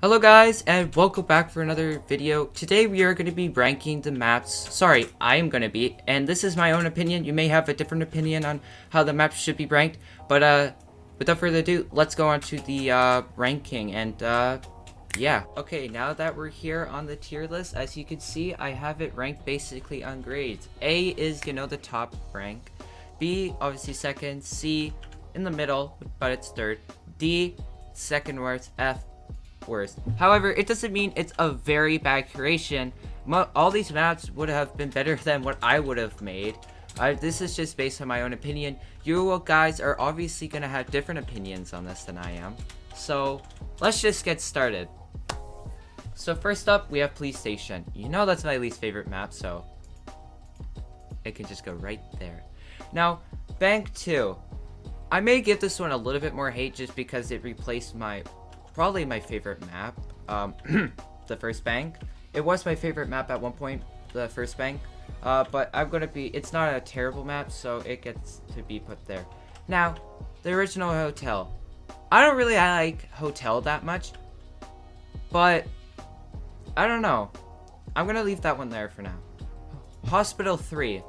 Hello guys, and welcome back for another video. Today we are going to be ranking the maps. Sorry, I am going to be, and this is my own opinion. You may have a different opinion on how the maps should be ranked, but without further ado, let's go on to the ranking, and yeah. Okay, now that we're here on the tier list, as you can see, I have it ranked basically on grades. A is, the top rank. B, obviously second. C, in the middle, but it's third. D, second worst. F, worst. However, it doesn't mean it's a very bad curation. All these maps would have been better than what I would have made. This is just based on my own opinion. You guys are obviously going to have different opinions on this than I am. So, let's just get started. So first up, we have Police Station. That's my least favorite map, so it can just go right there. Now, Bank 2. I may give this one a little bit more hate just because it replaced probably my favorite map, the first bank. It was my favorite map at one point, the first bank, but it's not a terrible map, so it gets to be put there. Now, the original Hotel. I don't really like Hotel that much, but I don't know. I'm gonna leave that one there for now. Hospital 3.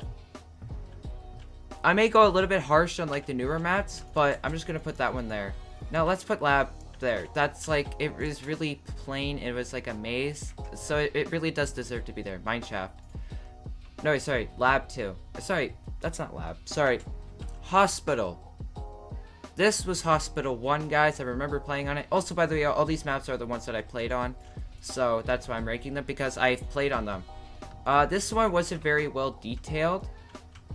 I may go a little bit harsh on the newer maps, but I'm just gonna put that one there. Now let's put Lab there. That's it was really plain. It was like a maze, so it really does deserve to be there. Mineshaft. No, sorry, Lab 2. Sorry, that's not Lab. Sorry, Hospital. This was Hospital 1, guys. I remember playing on it. Also, by the way, all these maps are the ones that I played on, so that's why I'm ranking them, because I've played on them. This one wasn't very well detailed,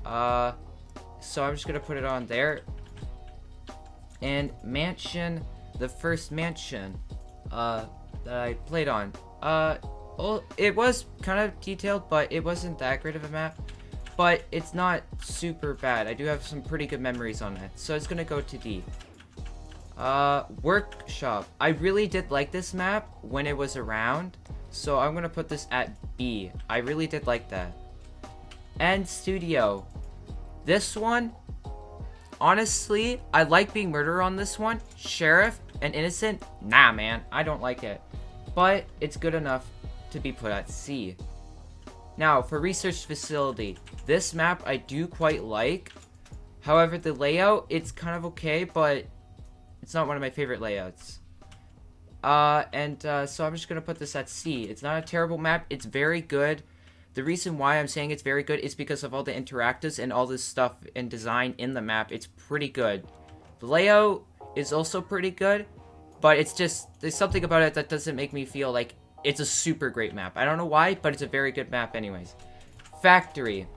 so I'm just gonna put it on there. And Mansion, the first Mansion that I played on, well, it was kind of detailed, but it wasn't that great of a map, but it's not super bad. I do have some pretty good memories on it, so it's gonna go to D. Workshop. I really did like this map when it was around, so I'm gonna put this at B. I really did like that. And Studio. This one, honestly, I like being murderer on this one. Sheriff and innocent, nah man, I don't like it, but it's good enough to be put at C. Now for Research Facility, this map I do quite like. However, the layout, it's kind of okay, but it's not one of my favorite layouts. So I'm just gonna put this at C. It's not a terrible map, it's very good. The reason why I'm saying it's very good is because of all the interactives and all this stuff and design in the map. It's pretty good. The layout is also pretty good, but there's something about it that doesn't make me feel like it's a super great map. I don't know why, but it's a very good map anyways. Factory.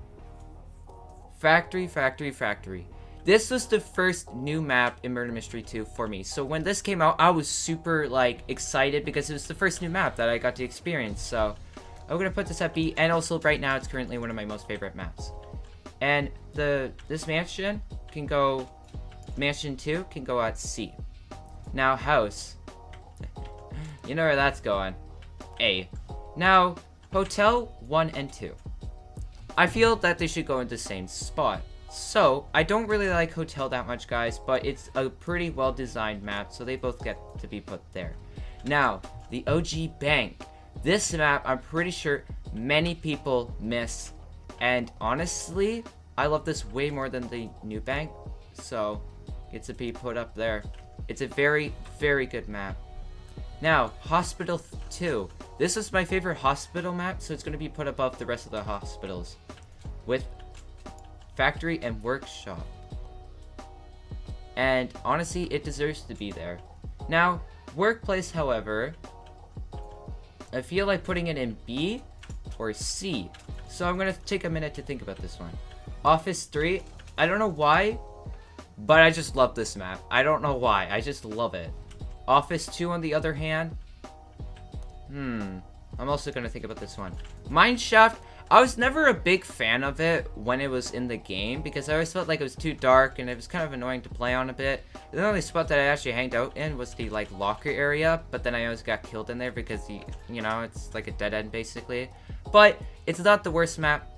Factory. This was the first new map in Murder Mystery 2 for me. So when this came out, I was super excited because it was the first new map that I got to experience. So I'm gonna put this at B, and also right now it's currently one of my most favorite maps. And this Mansion 2 can go at C. Now House. You know where that's going. A. Now, Hotel 1 and 2. I feel that they should go in the same spot. So, I don't really like Hotel that much, guys, but it's a pretty well-designed map, so they both get to be put there. Now, the OG Bank. This map, I'm pretty sure many people miss, and honestly, I love this way more than the new bank, so it's to be put up there. It's a very, very good map. Now, Hospital 2. This is my favorite hospital map, so it's going to be put above the rest of the hospitals, with Factory and Workshop. And honestly, it deserves to be there. Now, Workplace, however, I feel like putting it in B or C. So I'm going to take a minute to think about this one. Office 3, I don't know why, but I just love this map. I don't know why, I just love it. Office 2 on the other hand, I'm also going to think about this one. Mineshaft, I was never a big fan of it when it was in the game because I always felt like it was too dark and it was kind of annoying to play on a bit. The only spot that I actually hanged out in was the locker area, but then I always got killed in there because it's like a dead end basically. But it's not the worst map,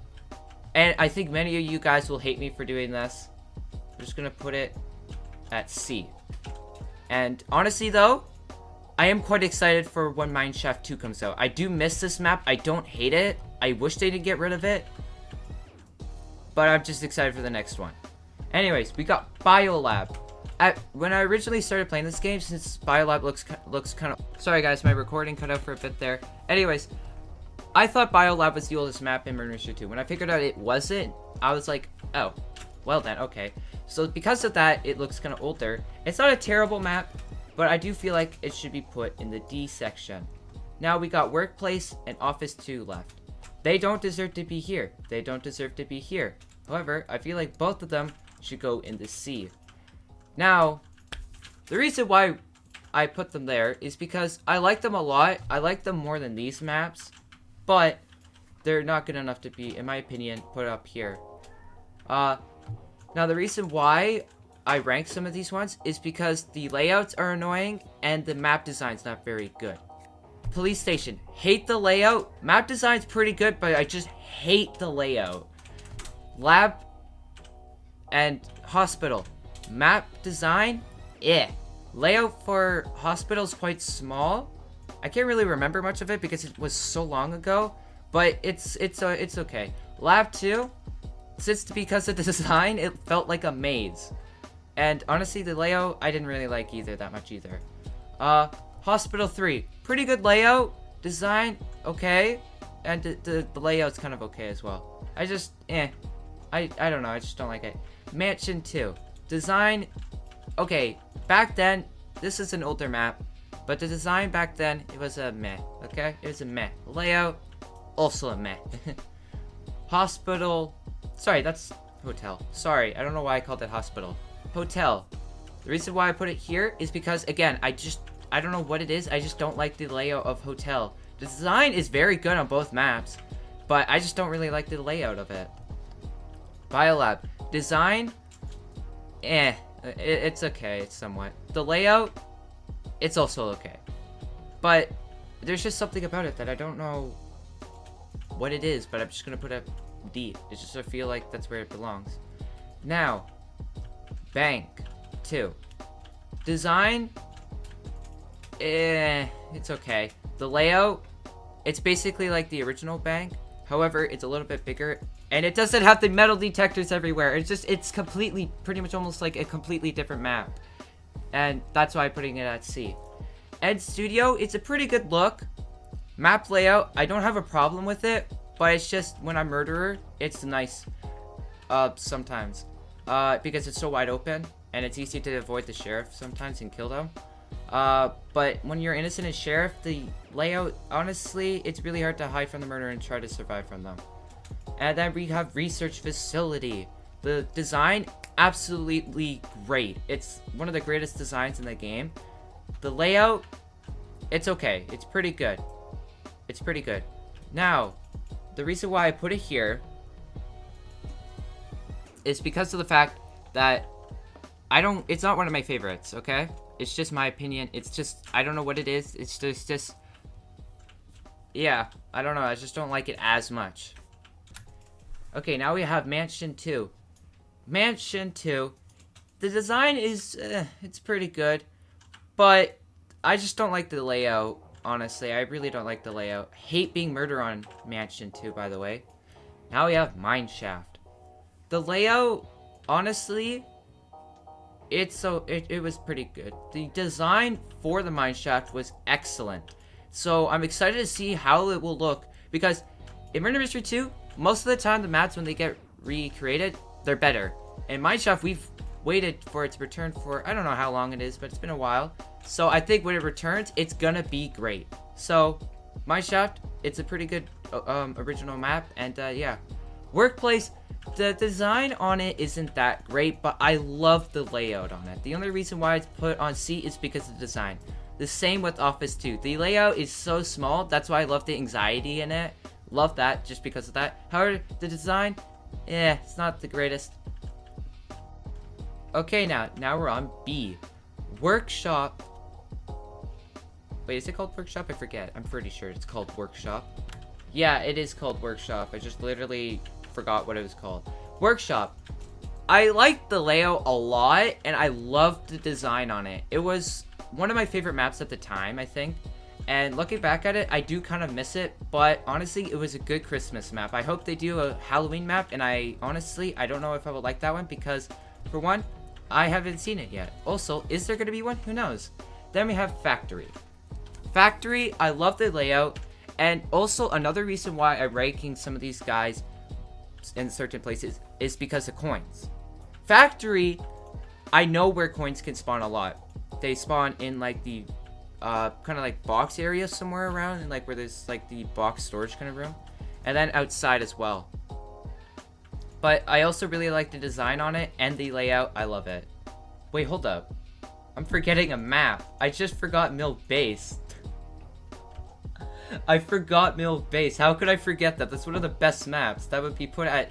and I think many of you guys will hate me for doing this. I'm just gonna put it at C. And honestly though, I am quite excited for when Mineshaft 2 comes out. I do miss this map. I don't hate it. I wish they didn't get rid of it. But I'm just excited for the next one. Anyways, we got Biolab. When I originally started playing this game, since Biolab looks kind of... Sorry guys, my recording cut out for a bit there. Anyways, I thought Biolab was the oldest map in Murder Mystery 2. When I figured out it wasn't, I was like, oh, well then, okay. So because of that, it looks kind of older. It's not a terrible map, but I do feel like it should be put in the D section. Now we got Workplace and Office 2 left. They don't deserve to be here. They don't deserve to be here. However, I feel like both of them should go in the C. Now, the reason why I put them there is because I like them a lot. I like them more than these maps, but they're not good enough to be, in my opinion, put up here. Now the reason why I rank some of these ones is because the layouts are annoying and the map design's not very good. Police station, hate the layout. Map design's pretty good, but I just hate the layout. Lab and hospital, map design, layout for hospital is quite small. I can't really remember much of it because it was so long ago, but it's okay. Lab 2, because of the design, it felt like a maze. And honestly, the layout, I didn't really like either that much either. Hospital 3, pretty good layout, design, okay. And the layout's kind of okay as well. I just, I don't know, I just don't like it. Mansion 2, design, okay. Back then, this is an older map, but the design back then, it was a meh, okay? It was a meh. Layout, also a meh. Hospital, sorry, that's hotel. Sorry, I don't know why I called it hospital. Hotel. The reason why I put it here is because, again, I don't know what it is. I just don't like the layout of hotel. The design is very good on both maps, but I just don't really like the layout of it. Biolab. Design, it's okay, it's somewhat. The layout, it's also okay. But there's just something about it that I don't know what it is, but I'm just gonna put a D. It's just I feel like that's where it belongs. Now, Bank 2. Design, it's okay. The layout, it's basically like the original Bank. However, it's a little bit bigger, and it doesn't have the metal detectors everywhere. It's completely, pretty much almost like a completely different map. And that's why I'm putting it at C. Ed Studio, it's a pretty good look. Map layout, I don't have a problem with it, but it's just when I'm Murderer, it's nice sometimes. Because it's so wide open, and it's easy to avoid the sheriff sometimes and kill them. But when you're innocent as sheriff, the layout, honestly, it's really hard to hide from the murderer and try to survive from them. And then we have research facility. The design, absolutely great. It's one of the greatest designs in the game. The layout, it's okay. It's pretty good. It's pretty good. Now, the reason why I put it here is because of the fact that it's not one of my favorites, okay? It's just my opinion. It's just, I don't know what it is. It's just, yeah, I don't know. I just don't like it as much. Okay, now we have Mansion 2. Mansion 2. The design is, it's pretty good. But I just don't like the layout, honestly. I really don't like the layout. Hate being Murder on Mansion 2, by the way. Now we have Mineshaft. The layout, honestly, it was pretty good. The design for the Mineshaft was excellent. So I'm excited to see how it will look, because in Murder Mystery 2, most of the time the maps, when they get recreated, they're better. In Mineshaft, we've waited for its return for, I don't know how long it is, but it's been a while. So I think when it returns, it's gonna be great. So Mineshaft, it's a pretty good original map, and yeah. Workplace, the design on it isn't that great, but I love the layout on it. The only reason why it's put on C is because of the design. The same with Office 2. The layout is so small, that's why I love the anxiety in it. Love that, just because of that. However, the design, it's not the greatest. Okay, now we're on B. Workshop. Wait, is it called Workshop? I forget. I'm pretty sure it's called Workshop. Yeah, it is called Workshop. I just literally forgot what it was called. Workshop. I liked the layout a lot, and I loved the design on it. It was one of my favorite maps at the time, I think. And looking back at it, I do kind of miss it, but honestly, it was a good Christmas map. I hope they do a Halloween map, and I don't know if I would like that one because, for one, I haven't seen it yet. Also, is there going to be one? Who knows? Then we have Factory. Factory, I love the layout, and also another reason why I'm ranking some of these guys in certain places is because of coins. Factory, I know where coins can spawn a lot. They spawn in like the kind of like box area somewhere around, and like where there's like the box storage kind of room, and then outside as well. But I also really like the design on it and the layout. I love it. Wait, hold up, I'm forgetting a map. I just forgot Mill Base. I forgot Mill Base. How could I forget that? That's one of the best maps that would be put at.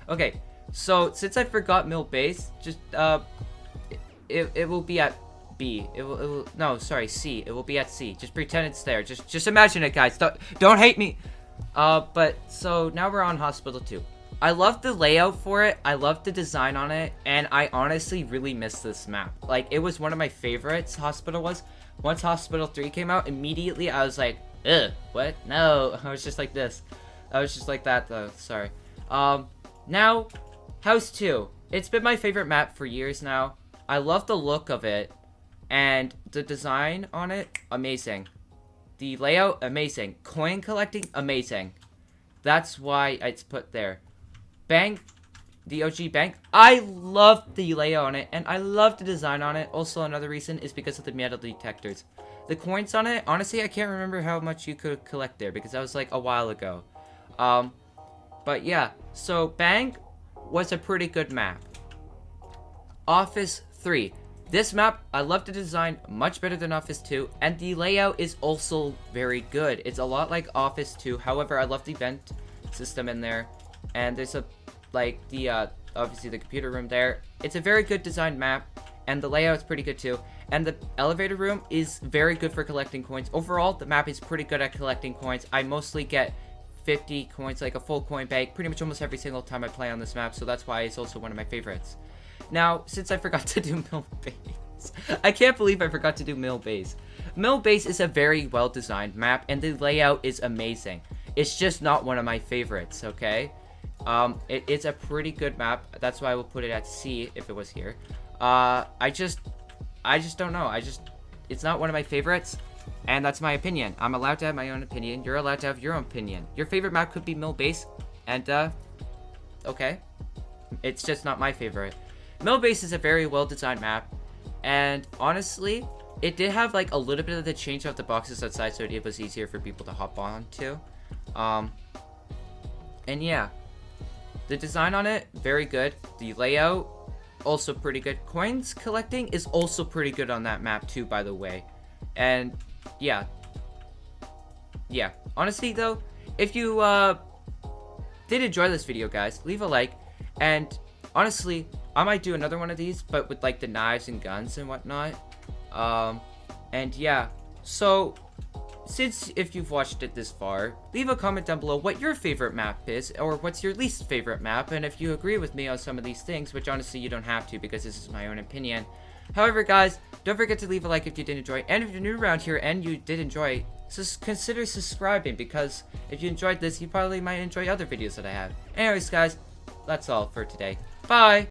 Okay, so since I forgot Mill Base, just it will be at B. It will no, sorry, C. It will be at C. Just pretend it's there. Just imagine it, guys. Don't hate me. But so now we're on Hospital 2. I love the layout for it. I love the design on it, and I honestly really miss this map. Like, it was one of my favorites. Hospital was. Once Hospital 3 came out, immediately I was like, ugh, what? No. I was just like this. I was just like that though. Sorry. Now, House 2. It's been my favorite map for years now. I love the look of it. And the design on it, amazing. The layout, amazing. Coin collecting, amazing. That's why it's put there. Bank, the OG bank, I love the layout on it, and I love the design on it. Also, another reason is because of the metal detectors. The coins on it, honestly, I can't remember how much you could collect there, because that was like a while ago. But yeah, so Bank was a pretty good map. Office 3. This map, I love the design, much better than Office 2, and the layout is also very good. It's a lot like Office 2, however, I love the vent system in there, and there's a, like, the, obviously the computer room there. It's a very good designed map, and the layout is pretty good too, and the elevator room is very good for collecting coins. Overall, the map is pretty good at collecting coins. I mostly get 50 coins, like a full coin bag, pretty much almost every single time I play on this map, so that's why it's also one of my favorites. Now, since I forgot to do Mill Base, I can't believe I forgot to do Mill Base. Mill Base is a very well-designed map, and the layout is amazing. It's just not one of my favorites, okay? It's a pretty good map. That's why I will put it at C if it was here. I just don't know. It's not one of my favorites, and that's my opinion. I'm allowed to have my own opinion. You're allowed to have your own opinion. Your favorite map could be Mill Base, and, okay. It's just not my favorite. Mill Base is a very well-designed map, and honestly, it did have like a little bit of the change of the boxes outside, so it was easier for people to hop on to. And yeah, the design on it, very good. The layout, also pretty good. Coins collecting is also pretty good on that map too, by the way. And yeah, honestly though, if you did enjoy this video, guys, leave a like, and honestly, I might do another one of these, but with like the knives and guns and whatnot. And yeah, so since if you've watched it this far, leave a comment down below what your favorite map is, or what's your least favorite map, and if you agree with me on some of these things, which honestly you don't have to because this is my own opinion. However, guys, don't forget to leave a like if you did enjoy, and if you're new around here and you did enjoy, consider subscribing, because if you enjoyed this, you probably might enjoy other videos that I have. Anyways, guys, that's all for today. Bye!